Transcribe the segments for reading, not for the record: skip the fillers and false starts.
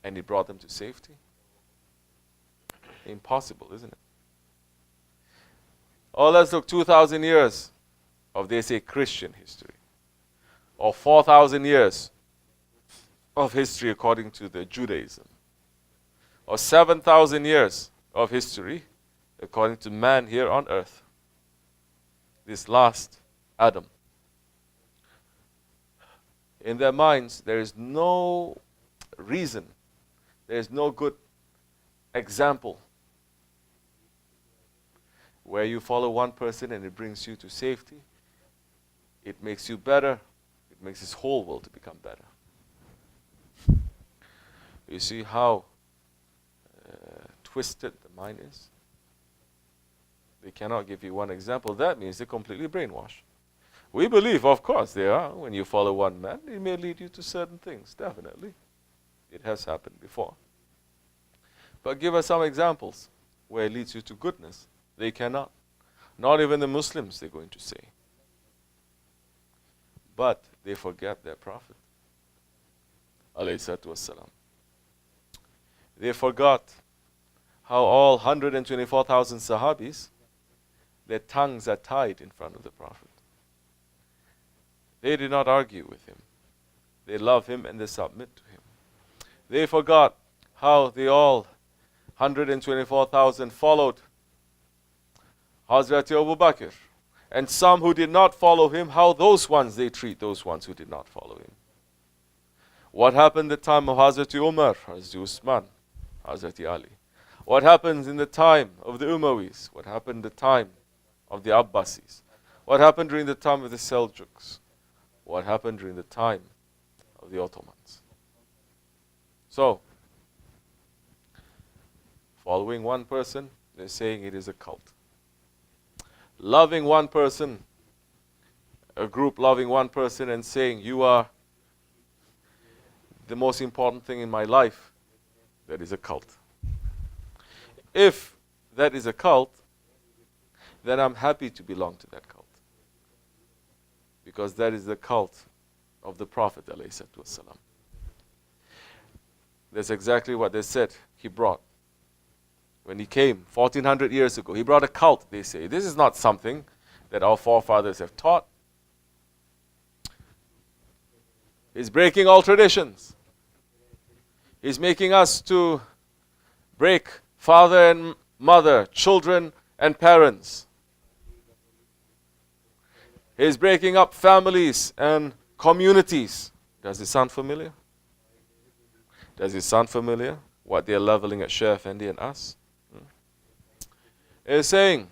and he brought them to safety? Impossible, isn't it? Or let's look 2,000 years of, they say, Christian history. Or 4,000 years of history according to the Judaism. Or 7,000 years of history according to man here on earth. This last Adam. In their minds, there is no reason, there is no good example where you follow one person and it brings you to safety. It makes you better. It makes this whole world to become better. You see how twisted the mind is? They cannot give you one example. That means they're completely brainwashed. We believe, of course, they are. When you follow one man, it may lead you to certain things, definitely. It has happened before. But give us some examples where it leads you to goodness. They cannot. Not even the Muslims, they're going to say. But they forget their Prophet. Alayhi salatu wassalam. They forgot how all 124,000 Sahabis, their tongues are tied in front of the Prophet. They did not argue with him. They love him and they submit to him. They forgot how they all, 124,000, followed Hazrat Abu Bakr. And some who did not follow him, how those ones, they treat those ones who did not follow him. What happened at the time of Hazrat Umar, Hazrat Usman, Hazrat Ali? What happens in the time of the Umayyas? What happened in the time of the Abbasis? What happened during the time of the Seljuks? What happened during the time of the Ottomans? So, following one person, they're saying it is a cult. Loving one person, a group loving one person and saying, you are the most important thing in my life, that is a cult. If that is a cult, then I'm happy to belong to that cult. Because that is the cult of the Prophet ﷺ. That's exactly what they said he brought. When he came 1400 years ago, he brought a cult, they say. This is not something that our forefathers have taught. He's breaking all traditions. He's making us to break father and mother, children and parents. He's breaking up families and communities. Does it sound familiar? Does it sound familiar? What they're leveling at Shaykh Effendi and us? Is saying,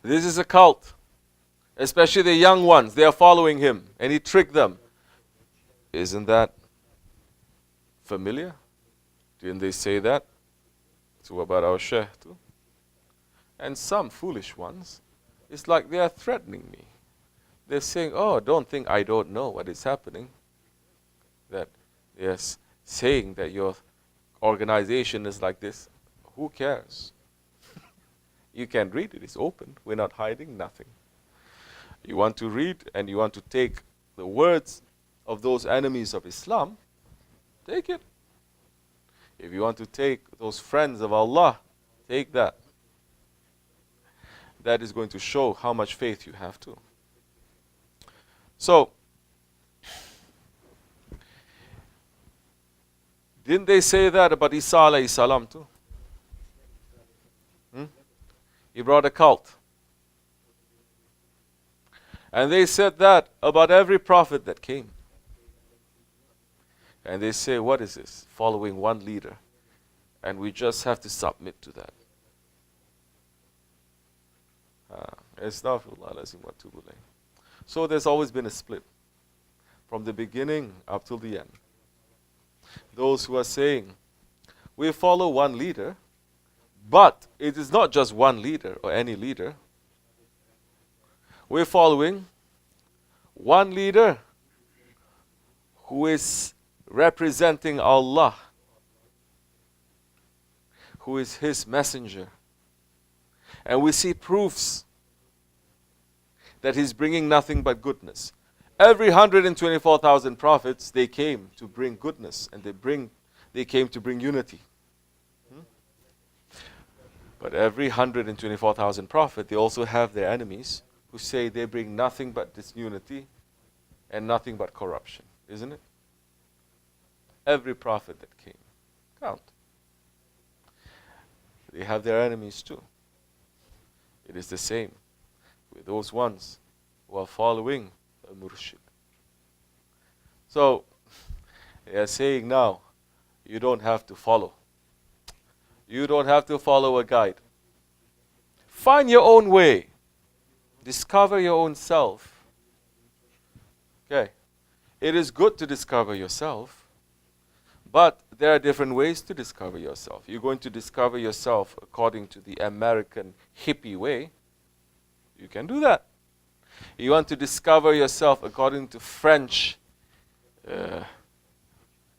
this is a cult. Especially the young ones, they are following him. And he tricked them. Isn't that familiar? Didn't they say that? So about our Shaykh too. And some foolish ones, it's like they are threatening me. They're saying, oh, don't think I don't know what is happening. That, yes, saying that your organization is like this. Who cares? You can read it, it's open. We're not hiding nothing. You want to read and you want to take the words of those enemies of Islam, take it. If you want to take those friends of Allah, take that. That is going to show how much faith you have too. So, didn't they say that about Isa alayhi salam too? He brought a cult. And they said that about every prophet that came. And they say, what is this? Following one leader. And we just have to submit to that. So there's always been a split. From the beginning up till the end. Those who are saying, we follow one leader, but it is not just one leader or any leader. We're following one leader who is representing Allah, who is His messenger. And we see proofs that He's bringing nothing but goodness. Every 124,000 prophets, they came to bring goodness, and they bring they came to bring unity. But every 124,000 prophet, they also have their enemies who say they bring nothing but disunity and nothing but corruption, isn't it? Every prophet that came. Count. They have their enemies too. It is the same with those ones who are following a murshid. So, they are saying now, you don't have to follow. You don't have to follow a guide. Find your own way. Discover your own self. Okay. It is good to discover yourself, but there are different ways to discover yourself. You're going to discover yourself according to the American hippie way. You can do that. You want to discover yourself according to French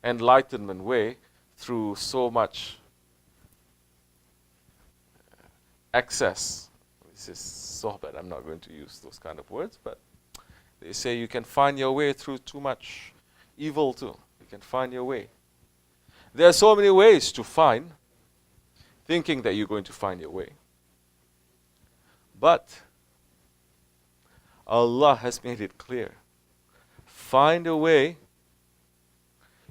enlightenment way through so much excess. This is Sohbet. I'm not going to use those kind of words, but they say you can find your way through too much evil too. You can find your way. There are so many ways to find, thinking that you're going to find your way. But Allah has made it clear. Find a way.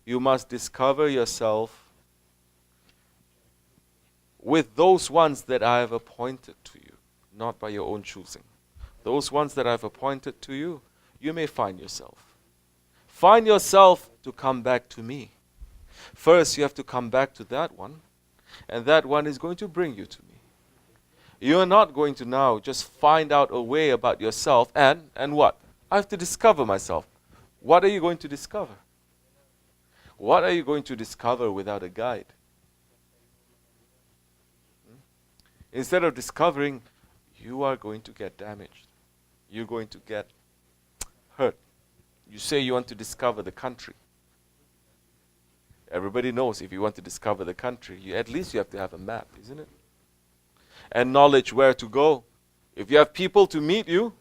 You must discover yourself with those ones that I have appointed to you, not by your own choosing. Those ones that I have appointed to you, you may find yourself. Find yourself to come back to me. First, you have to come back to that one, and that one is going to bring you to me. You are not going to now just find out a way about yourself and what? I have to discover myself. What are you going to discover? What are you going to discover without a guide? Instead of discovering, you are going to get damaged. You're going to get hurt. You say you want to discover the country. Everybody knows if you want to discover the country, at least you have to have a map, isn't it? And knowledge where to go. If you have people to meet you,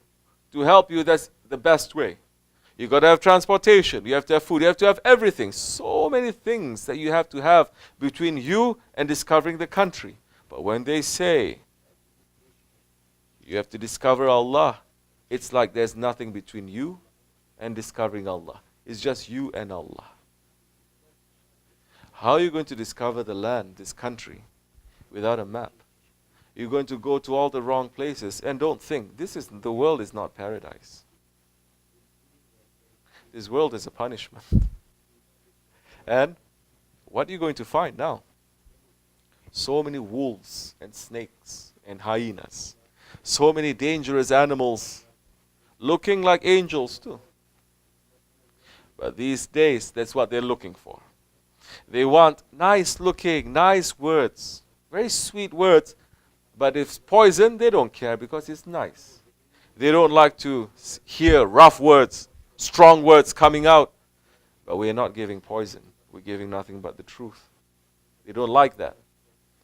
to help you, that's the best way. You've got to have transportation. You have to have food. You have to have everything. So many things that you have to have between you and discovering the country. But when they say you have to discover Allah, it's like there's nothing between you and discovering Allah. It's just you and Allah. How are you going to discover the land, this country, without a map? You're going to go to all the wrong places. And don't think, the world is not paradise. This world is a punishment. And what are you going to find now? So many wolves and snakes and hyenas. So many dangerous animals looking like angels too. But these days, that's what they're looking for. They want nice looking, nice words, very sweet words. But if it's poison, they don't care because it's nice. They don't like to hear rough words, strong words coming out. But we're not giving poison. We're giving nothing but the truth. They don't like that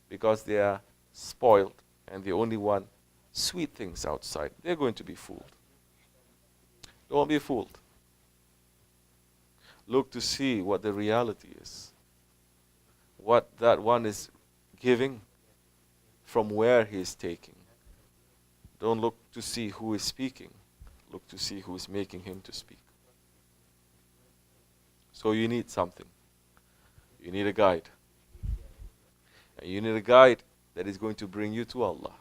because they are spoiled and they only want sweet things outside. They're going to be fooled. Don't be fooled. Look to see what the reality is. What that one is giving, from where he is taking. Don't look to see who is speaking. Look to see who is making him to speak. So you need something. You need a guide. And you need a guide that is going to bring you to Allah.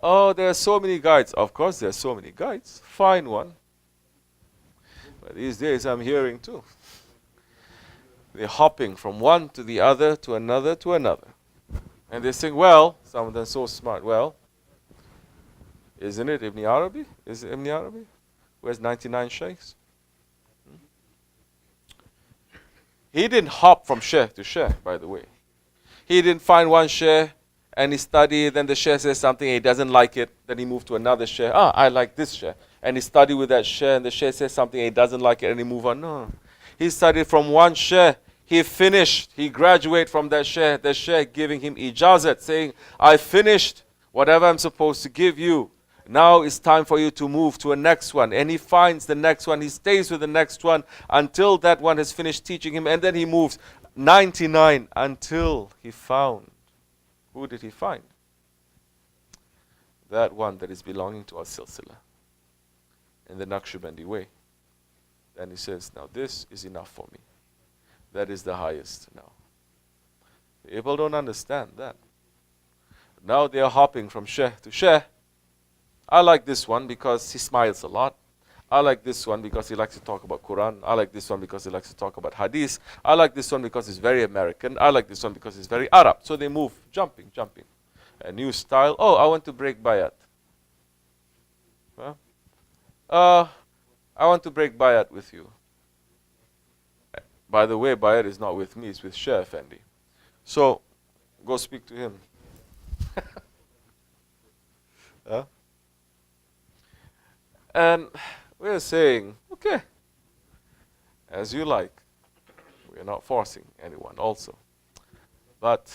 Oh, there are so many guides. Of course, there are so many guides. Find one. But these days I'm hearing too. They're hopping from one to the other, to another, to another. And they think, well, some of them are so smart. Well, isn't it Ibn Arabi? Is it Ibn Arabi? Who has 99 shaykhs? He didn't hop from shaykh to shaykh, by the way. He didn't find one shaykh and he studied, then the shaykh says something, he doesn't like it, then he moved to another shaykh. I like this shaykh. And he studied with that shaykh and the shaykh says something, he doesn't like it, and he moved on. No. He studied from one shaykh. He finished, he graduated from that shaykh, the shaykh giving him ijazat, saying, I finished whatever I'm supposed to give you. Now it's time for you to move to a next one. And he finds the next one. He stays with the next one until that one has finished teaching him. And then he moves 99 until he found. Who did he find? That one that is belonging to our silsila in the Naqshbandi way. Then he says, now this is enough for me. That is the highest now. People don't understand that. Now they are hopping from Shaykh to Shaykh. I like this one because he smiles a lot. I like this one because he likes to talk about Quran. I like this one because he likes to talk about Hadith. I like this one because he's very American. I like this one because he's very Arab. So they move, jumping. A new style. Oh, I want to break bayat. Huh? I want to break bayat with you. By the way, bayat is not with me, it's with Shaykh Efendi. So, go speak to him. Huh? And we're saying, okay, as you like. We're not forcing anyone also. But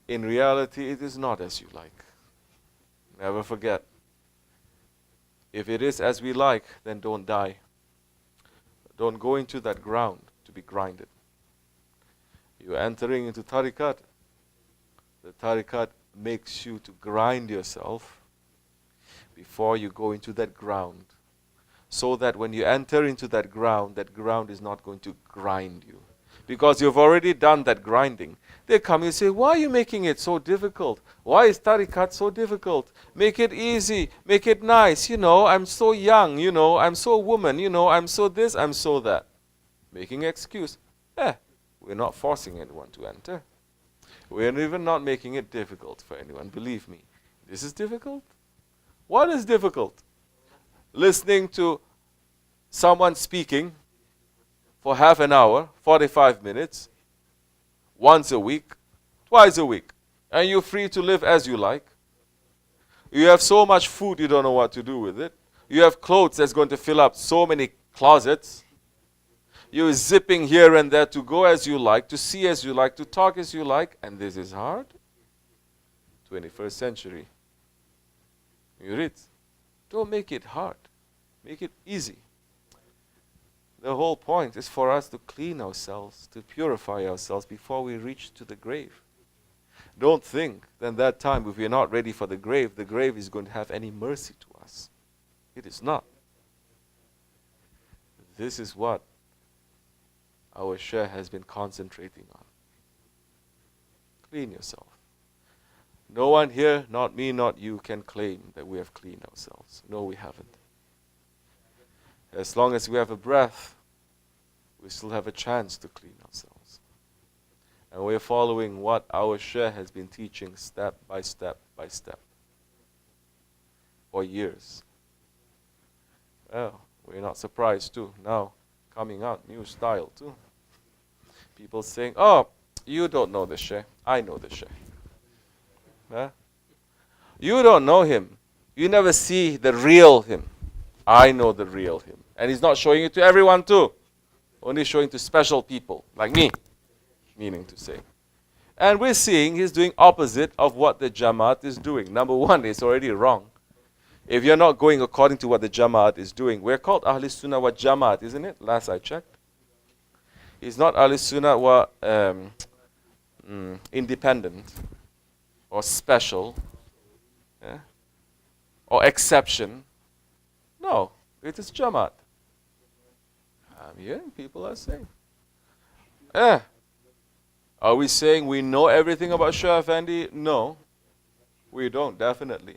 in reality, it is not as you like. Never forget. If it is as we like, then don't die. Don't go into that ground to be grinded. You're entering into tariqat. The tariqat makes you to grind yourself before you go into that ground. So that when you enter into that ground is not going to grind you. Because you've already done that grinding. They come and say, why are you making it so difficult? Why is tariqat so difficult? Make it easy. Make it nice. You know, I'm so young. You know, I'm so woman. You know, I'm so this, I'm so that. Making excuse. We're not forcing anyone to enter. We're even not making it difficult for anyone. Believe me. This is difficult. What is difficult? Listening to someone speaking for half an hour, 45 minutes, once a week, twice a week, and you're free to live as you like. You have so much food you don't know what to do with it. You have clothes that's going to fill up so many closets. You're zipping here and there to go as you like, to see as you like, to talk as you like, and this is hard. 21st century. You read. Don't make it hard. Make it easy. The whole point is for us to clean ourselves, to purify ourselves before we reach to the grave. Don't think that that time, if we're not ready for the grave is going to have any mercy to us. It is not. This is what our Shaykh has been concentrating on. Clean yourself. No one here, not me, not you, can claim that we have cleaned ourselves. No, we haven't. As long as we have a breath, we still have a chance to clean ourselves. And we're following what our Shaykh has been teaching step by step by step for years. Well, we're not surprised too. Now, coming out, new style too. People saying, oh, you don't know the Shaykh. I know the Shaykh. Huh? You don't know him. You never see the real him. I know the real him. And he's not showing it to everyone too. Only showing to special people, like me, meaning to say. And we're seeing he's doing opposite of what the Jamaat is doing. Number one, it's already wrong. If you're not going according to what the Jamaat is doing, we're called Ahl Sunnah wa Jamaat, isn't it? Last I checked. It's not Ahl Sunnah wa independent or special or exception. No, it is Jamaat. I'm hearing people are saying. Are we saying we know everything about Shaykh Effendi? No, we don't, definitely.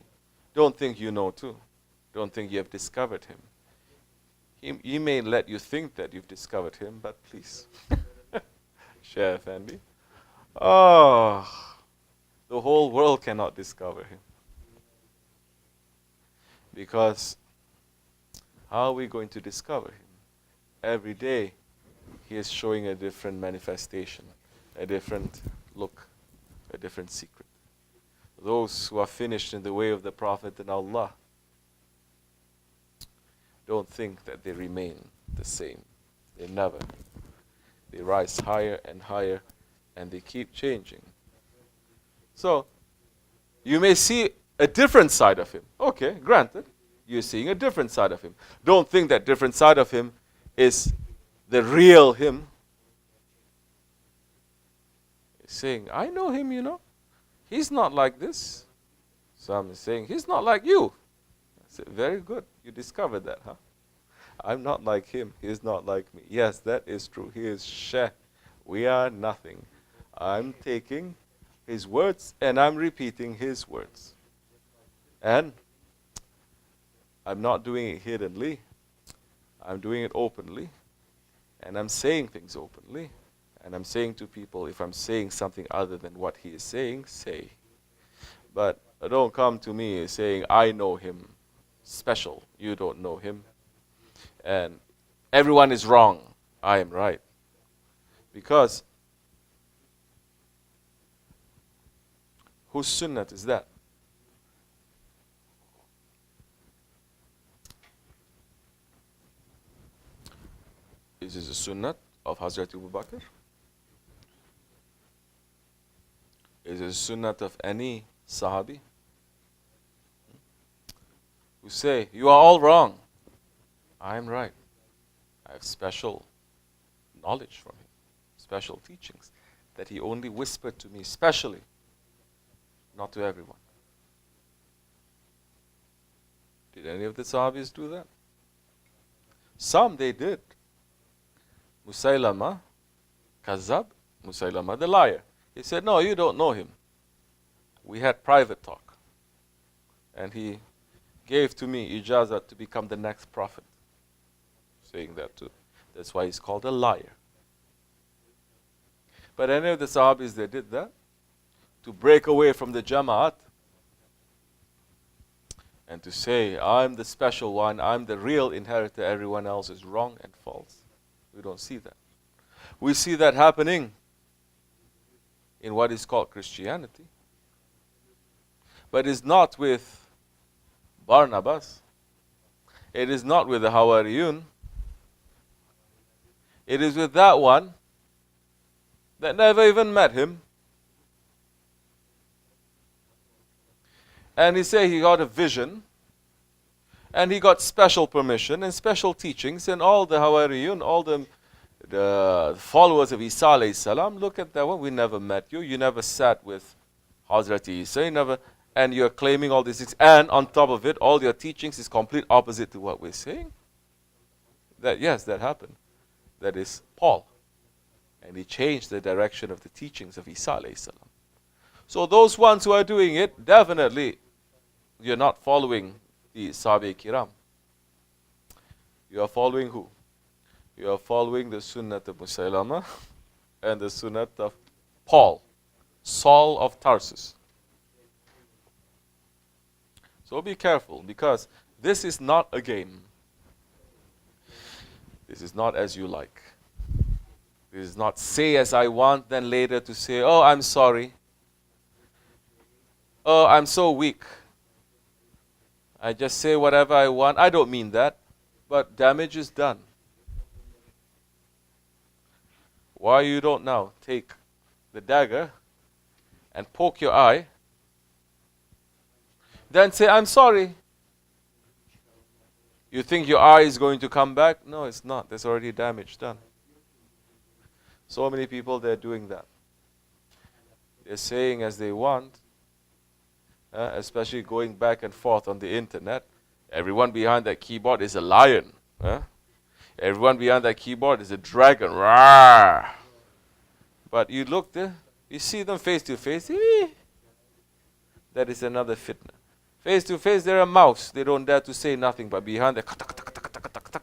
Don't think you know too. Don't think you have discovered him. He may let you think that you've discovered him, but please. Shaykh Effendi. Oh, the whole world cannot discover him. Because how are we going to discover him? Every day he is showing a different manifestation, a different look, a different secret. Those who are finished in the way of the Prophet and Allah, don't think that they remain the same. They never. They rise higher and higher, and they keep changing. So, You may see a different side of him. Okay, granted. You're seeing a different side of him. Don't think that different side of him is the real him. He's saying, I know him, you know. He's not like this. Some is saying, he's not like you. I said, very good. You discovered that, huh? I'm not like him. He's not like me. Yes, that is true. He is Shaykh. We are nothing. I'm taking his words and I'm repeating his words. And I'm not doing it hiddenly. I'm doing it openly. And I'm saying things openly. And I'm saying to people, if I'm saying something other than what he is saying, say. But don't come to me saying, I know him special. You don't know him. And everyone is wrong. I am right. Because whose sunnah is that? Is this a sunnah of Hazrat Abu Bakr? Is it a sunnah of any Sahabi? Who say, you are all wrong. I am right. I have special knowledge from him, special teachings that he only whispered to me specially, not to everyone. Did any of the Sahabis do that? Some they did. Musaylama, Kazab, Musaylama the liar. He said, no, you don't know him. We had private talk. And he gave to me ijazat to become the next prophet. Saying that too. That's why he's called a liar. But any of the Sahabis, they did that to break away from the Jama'at and to say, I'm the special one, I'm the real inheritor, everyone else is wrong and false. We don't see that. We see that happening in what is called Christianity. But it's not with Barnabas. It is not with the Hawariyun. It is with that one that never even met him. And he said he got a vision. And he got special permission and special teachings. And all the Hawariyun, all the followers of Isa alayhi salam, look at that one. We never met you. You never sat with Hazrat Isa. You never, and you're claiming all these things. And on top of it, all your teachings is complete opposite to what we're saying. That, yes, that happened. That is Paul. And he changed the direction of the teachings of Isa alayhi salam. So those ones who are doing it, definitely you're not following the Sahabe Kiram. You are following who? You are following the Sunnah of Musaylama and the Sunnah of Paul, Saul of Tarsus. So be careful, because this is not a game. This is not as you like. This is not say as I want, then later to say, oh, I'm sorry. Oh, I'm so weak. I just say whatever I want. I don't mean that. But damage is done. Why you don't now take the dagger and poke your eye, then say, I'm sorry. You think your eye is going to come back? No, it's not. There's already damage done. So many people, they're doing that. They're saying as they want, especially going back and forth on the internet. Everyone behind that keyboard is a lion. Everyone behind that keyboard is a dragon. Rawr. But you look there, you see them face to face. That is another fitna. Face to face, they're a mouse. They don't dare to say nothing, but behind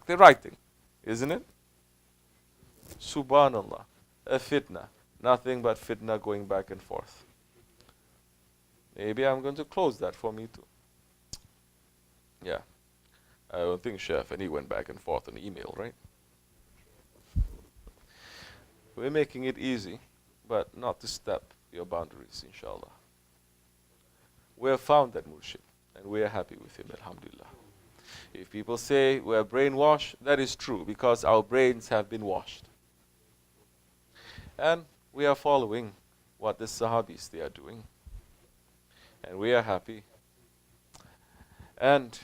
they're writing. Isn't it? Subhanallah. A fitna. Nothing but fitna going back and forth. Maybe I'm going to close that for me too. Yeah. I don't think Chef and he went back and forth on email, right? We're making it easy, but not to step your boundaries, inshallah. We have found that murshid, and we are happy with him, alhamdulillah. If people say we're brainwashed, that is true, because our brains have been washed. And we are following what the Sahabis they are doing. and we are happy. And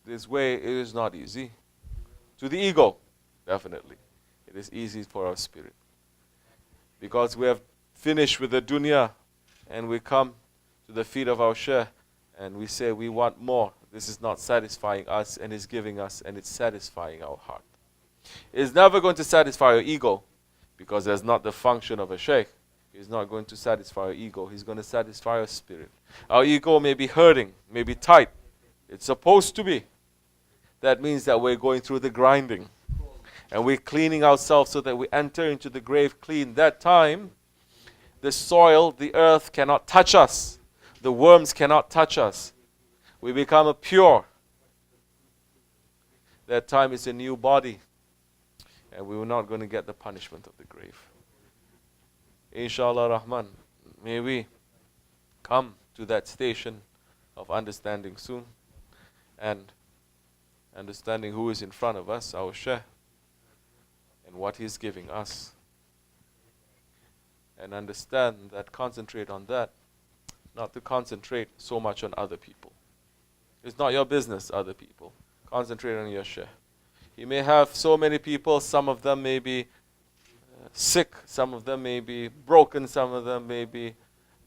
this way, it is not easy. To the ego, definitely. It is easy for our spirit. Because we have finished with the dunya, and we come to the feet of our Shaykh, and we say we want more. This is not satisfying us, and is giving us, and it's satisfying our heart. It's never going to satisfy your ego, because that's not the function of a Shaykh. He's not going to satisfy our ego. He's going to satisfy our spirit. Our ego may be hurting, may be tight. It's supposed to be. That means that we're going through the grinding. And we're cleaning ourselves so that we enter into the grave clean. That time, the soil, the earth cannot touch us. The worms cannot touch us. We become a pure. That time is a new body. And we are not going to get the punishment of the grave. Inshallah Rahman, may we come to that station of understanding soon. And understanding who is in front of us, our Shaykh, and what he's giving us. And understand that, concentrate on that, not to concentrate so much on other people. It's not your business, other people. Concentrate on your Shaykh. He may have so many people, some of them may be sick, some of them may be broken, some of them may be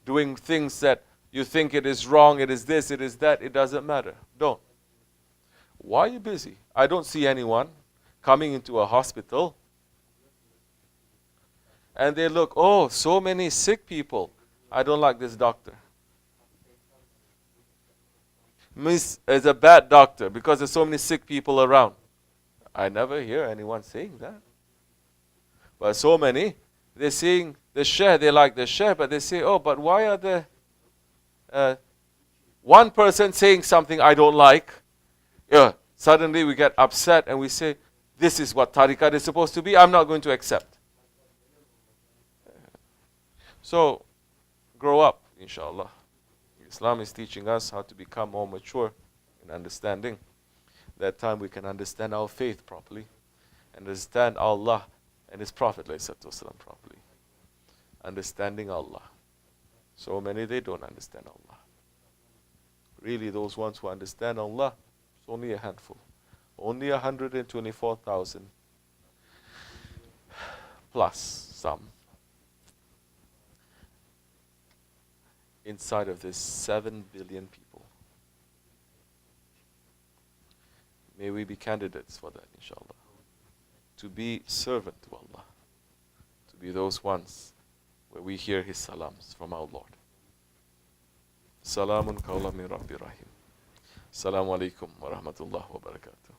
doing things that you think it is wrong, it is this, it is that, it doesn't matter. Don't. Why are you busy? I don't see anyone coming into a hospital and they look, oh, so many sick people. I don't like this doctor. Miss is a bad doctor because there's so many sick people around. I never hear anyone saying that. But so many, they're seeing the Shaykh, they like the Shaykh, but they say, oh, but why are there one person saying something I don't like? Yeah, suddenly we get upset and we say, this is what tariqat is supposed to be, I'm not going to accept. So, grow up, inshallah. Islam is teaching us how to become more mature in understanding. That time we can understand our faith properly, understand Allah and His Prophet ﷺ properly. Understanding Allah. So many, they don't understand Allah. Really, those ones who understand Allah, it's only a handful. Only 124,000 plus some inside of this 7 billion people. May we be candidates for that, inshallah. To be servant to Allah. To be those ones where we hear His salams from our Lord. Salamun qawlan min Rabbi Rahim. Assalamu alaikum wa rahmatullahi wa barakatuh.